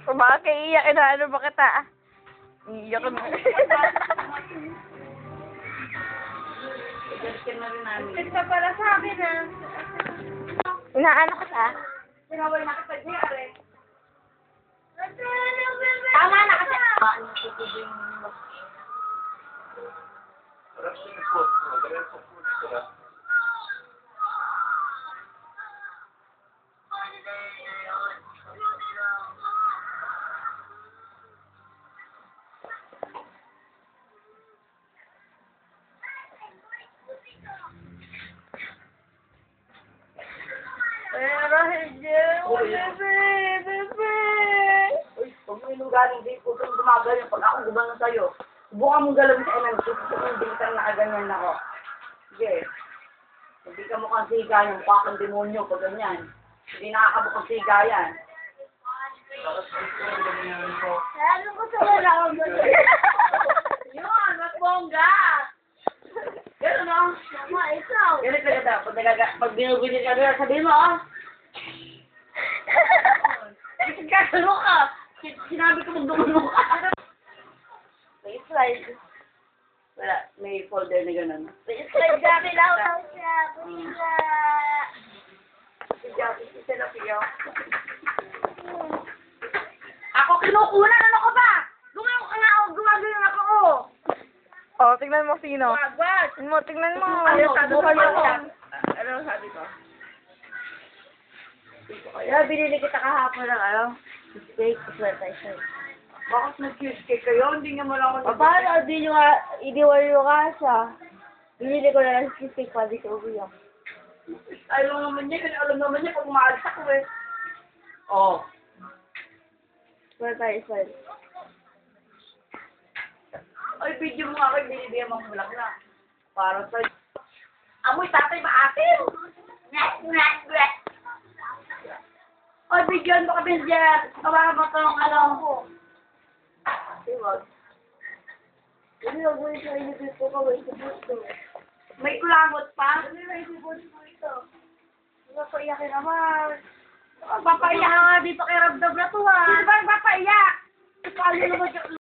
Kumakaiyak, inaano ba kita? Iiyak na. Ito pala sa akin, ah. Inaano ka ta? Sinaway na kita niya, are. Tama na kasi. Pero hindi ako, bebe. Uy, huwag mo inugaling din. Huwag kang gumagaling. Pag ako gumano sa'yo, subukan mong galawin sa MMQ. Gusto mo hindi ka nakaganyan ako. Sige. Hindi ka mukhang siga yan. Mukha kang demonyo pag ganyan. Hindi nakakabukang siga yan. Ano ko sa wala ako doon? Yun, mas bongga. Gano'n o. Mama, ikaw. Ganit na kita. Pag binugunit ka doon, sabihin mo oh. Kagano ka. Sinabi ko magdumano ka. May slide. Wala. May folder na gano'n. May slide dami lang daw siya. Kuya. Si Jackie, si Serapio. Ako kinukunan, ano ka ba? Gumawa ka nga ako, gumagano ako. Oh, tignan mo sino. Wag. Tignan mo. Ano sabi Buhay ko? ako. Ano sabi ko? Kaya binili kita kahapon ng ano? Steak, presentation. Bakit nag-cheesecake kayo? Hindi nga mo lang ako Paano? Iniwan nyo nga siya. Binili ko na lang steak pa di sa umiyak. Ayaw naman niya, kasi alam naman niya pag umaalis ako eh. Oo. Presentation. Ay, video mo nga kayo, binibigyan mo ang na. Para sa... Amoy, tatay, maasin! Ay, bigyan mo kami dyan! Kawakan mo itong ano ko. Iwag. Hindi ako yung sa inipit ko kaway sa puso. May kulangot pa? Ano yung isipon mo ito? Napaiyakin naman. Papaiyak nga dito kay Rabdab na to ah. Sino ba yung papaiyak? Paano naman yung